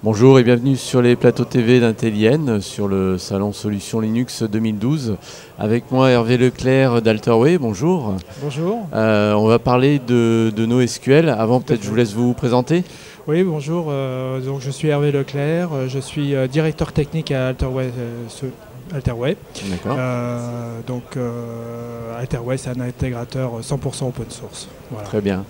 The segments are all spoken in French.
Bonjour et bienvenue sur les plateaux TV d'Intellienne, sur le salon Solutions Linux 2012. Avec moi Hervé Leclerc d'Alterway, bonjour. Bonjour. On va parler de NoSQL. Avant, peut-être je vous laisse vous présenter. Oui, bonjour. Donc, je suis Hervé Leclerc, je suis directeur technique à Alterway. Alterway. D'accord. Alterway, c'est un intégrateur 100% open source. Voilà. Très bien.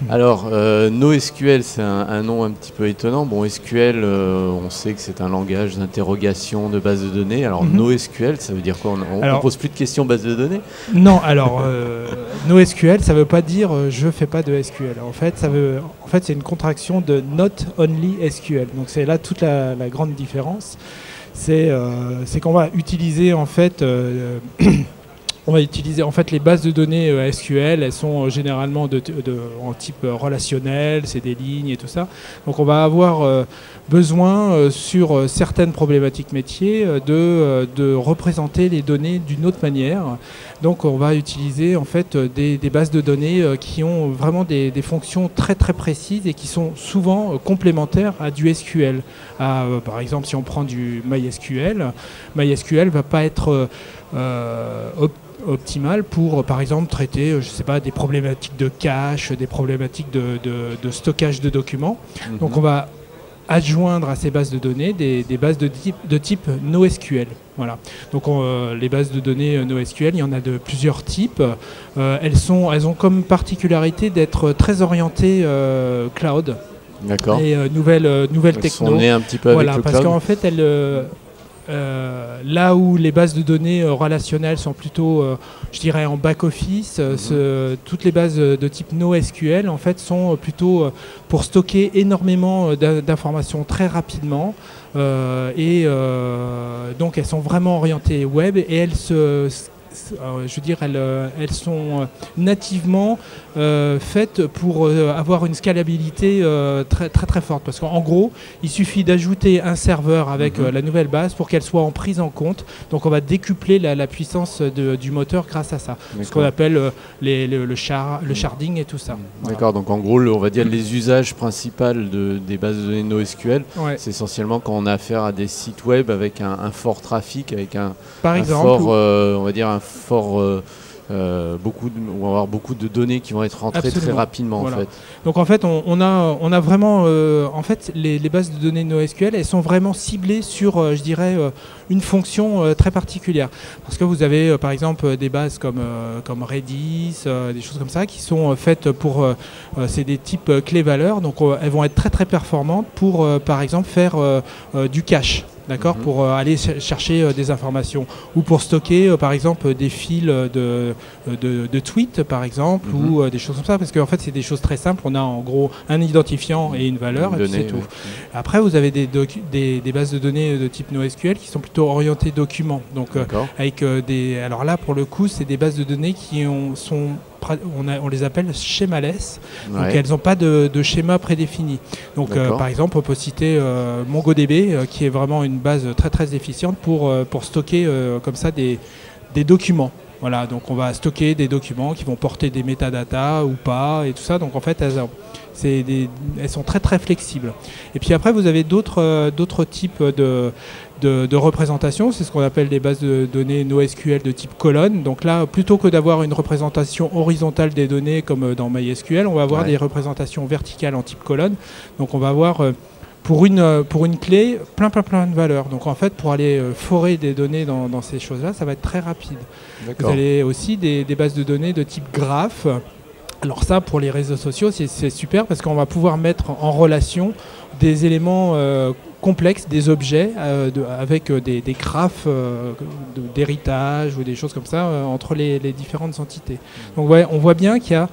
Alors, NoSQL, c'est un nom un petit peu étonnant. Bon, SQL, on sait que c'est un langage d'interrogation de base de données. Alors, NoSQL, ça veut dire quoi? On ne pose plus de questions base de données? Non, alors, NoSQL, ça ne veut pas dire je ne fais pas de SQL. En fait, c'est une contraction de Not Only SQL. Donc, c'est là toute la grande différence. C'est qu'on va utiliser en fait les bases de données SQL. Elles sont généralement en type relationnel, c'est des lignes et tout ça. Donc on va avoir besoin sur certaines problématiques métiers de représenter les données d'une autre manière. Donc on va utiliser en fait des bases de données qui ont vraiment des fonctions très très précises et qui sont souvent complémentaires à du SQL. Par exemple, si on prend du MySQL, MySQL va pas être optimal pour, par exemple, traiter, je sais pas, des problématiques de cache, des problématiques de stockage de documents. Donc on va adjoindre à ces bases de données des bases de type NoSQL. Voilà. Donc les bases de données NoSQL, il y en a de plusieurs types. Elles ont comme particularité d'être très orientées cloud. D'accord. Et nouvelles techno. On est un petit peu avec le parce cloud. qu'en fait, là où les bases de données relationnelles sont plutôt, je dirais, en back-office, toutes les bases de type NoSQL en fait, sont plutôt pour stocker énormément d'informations très rapidement. Donc elles sont vraiment orientées web et elles sont nativement faites pour avoir une scalabilité très, très très forte. Parce qu'en gros, il suffit d'ajouter un serveur avec la nouvelle base pour qu'elle soit en prise en compte. Donc on va décupler la puissance du moteur grâce à ça. Ce qu'on appelle le sharding et tout ça. D'accord, Voilà. donc en gros, on va dire les usages principaux des bases de données NoSQL, c'est essentiellement quand on a affaire à des sites web avec un fort trafic, avec on va dire un fort, on va avoir beaucoup de données qui vont être rentrées très rapidement. Voilà. En fait. Donc en fait, on a vraiment, en fait, les bases de données NoSQL, elles sont vraiment ciblées sur, je dirais, une fonction très particulière. Parce que vous avez, par exemple, des bases comme Redis, des choses comme ça, qui sont faites pour, c'est des types clés-valeurs, donc elles vont être très très performantes pour, par exemple, faire du cache. D'accord, pour aller chercher des informations ou pour stocker par exemple des fils de tweets par exemple ou des choses comme ça, parce qu'en fait c'est des choses très simples. On a en gros un identifiant et une valeur et puis c'est tout. Après vous avez des bases de données de type NoSQL qui sont plutôt orientées documents, donc avec alors là pour le coup c'est des bases de données qui on les appelle schémaless, donc elles n'ont pas de schéma prédéfini. Donc par exemple on peut citer MongoDB qui est vraiment une base très très efficiente pour stocker comme ça des documents. Voilà, donc on va stocker des documents qui vont porter des métadatas ou pas et tout ça. Donc en fait elles sont très très flexibles. Et puis après vous avez d'autres types de représentation, c'est ce qu'on appelle des bases de données NoSQL de type colonne. Donc là, plutôt que d'avoir une représentation horizontale des données comme dans MySQL, on va avoir des représentations verticales en type colonne. Donc on va avoir pour une clé plein de valeurs. Donc en fait, pour aller forer des données dans ces choses-là, ça va être très rapide. Vous avez aussi des bases de données de type graph. Alors ça, pour les réseaux sociaux, c'est super parce qu'on va pouvoir mettre en relation des éléments complexes, des objets avec des graphes d'héritage ou des choses comme ça entre les différentes entités. Donc on voit bien qu'il y a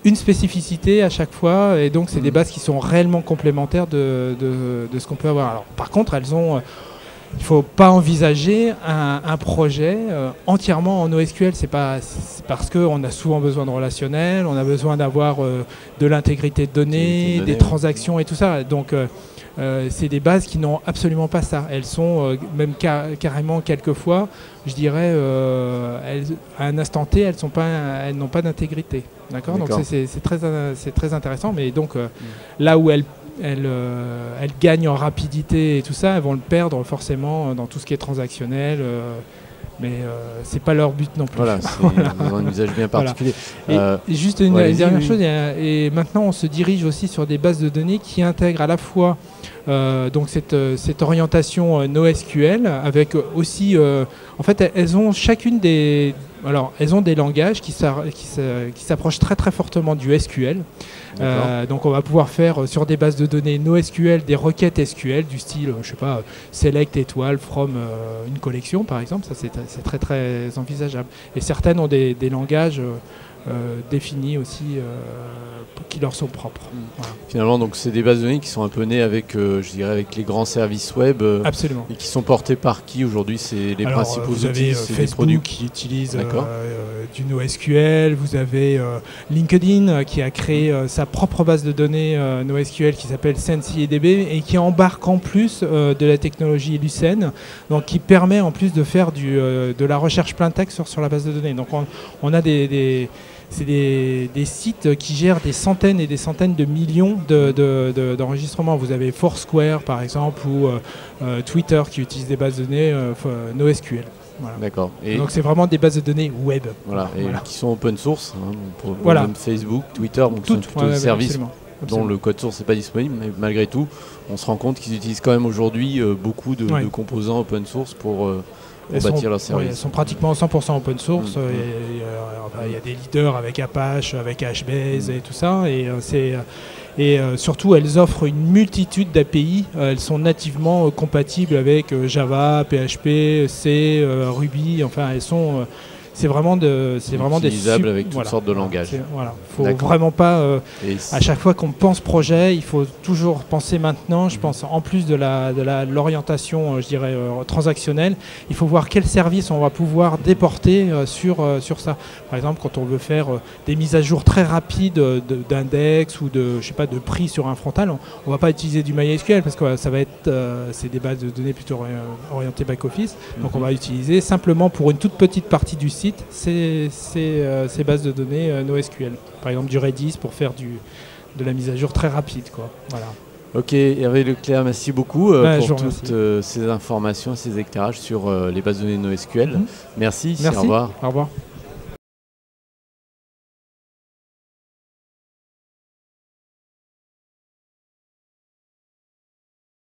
une spécificité à chaque fois et donc c'est des bases qui sont réellement complémentaires de ce qu'on peut avoir. Alors, par contre, il ne faut pas envisager un projet entièrement en NoSQL. C'est parce qu'on a souvent besoin de relationnel, on a besoin d'avoir de l'intégrité de données, des transactions et tout ça. Donc c'est des bases qui n'ont absolument pas ça. Elles sont même carrément quelquefois, je dirais, à un instant T, elles n'ont pas d'intégrité. D'accord. Donc c'est très intéressant. Mais donc là où elles gagnent en rapidité et tout ça, elles vont le perdre forcément dans tout ce qui est transactionnel. Mais c'est pas leur but non plus. Voilà, c'est un usage bien particulier. Et juste une dernière chose, et maintenant on se dirige aussi sur des bases de données qui intègrent à la fois donc cette orientation NoSQL, avec aussi, en fait, elles ont chacune des langages qui s'approchent très très fortement du SQL. Donc on va pouvoir faire sur des bases de données NoSQL des requêtes SQL du style, je sais pas, select étoile from une collection par exemple. Ça c'est très très envisageable. Et certaines ont des langages définis aussi qui leur sont propres. Voilà. Finalement, donc c'est des bases de données qui sont un peu nées avec, je dirais, avec les grands services web. Absolument. Et qui sont portés par qui aujourd'hui? C'est les principaux vous outils. Avez Facebook qui utilise du NoSQL. Vous avez LinkedIn qui a créé sa propre base de données NoSQL qui s'appelle SensiDB et qui embarque en plus de la technologie Lucene, donc qui permet en plus de faire de la recherche plein texte sur la base de données. Donc on a c'est des sites qui gèrent des centaines et des centaines de millions d'enregistrements. Vous avez Foursquare par exemple ou Twitter qui utilise des bases de données NoSQL. Voilà. D'accord. Donc c'est vraiment des bases de données web. Voilà. Et qui sont open source, même Facebook, Twitter, donc ce sont plutôt des services dont le code source n'est pas disponible, mais malgré tout, on se rend compte qu'ils utilisent quand même aujourd'hui beaucoup de composants open source pour bâtir leurs services. Elles sont pratiquement 100% open source. Il y a des leaders avec Apache, avec HBase et tout ça. Et surtout, elles offrent une multitude d'API. Elles sont nativement compatibles avec Java, PHP, C, Ruby. Enfin, elles sont... c'est vraiment utilisable avec toutes sortes de langages. Faut vraiment pas à chaque fois qu'on pense projet, il faut toujours penser maintenant. Je pense en plus de l'orientation, je dirais transactionnelle, il faut voir quel service on va pouvoir déporter sur ça. Par exemple, quand on veut faire des mises à jour très rapides d'index ou de prix sur un frontal, on va pas utiliser du MySQL parce que ça va être c'est des bases de données plutôt orientées back office. Donc on va utiliser simplement pour une toute petite partie du site ces bases de données NoSQL. Par exemple du Redis pour faire de la mise à jour très rapide. Voilà. Ok, Hervé Leclerc, merci beaucoup pour toutes ces informations, ces éclairages sur les bases de données NoSQL. Merci. Au revoir. Au revoir.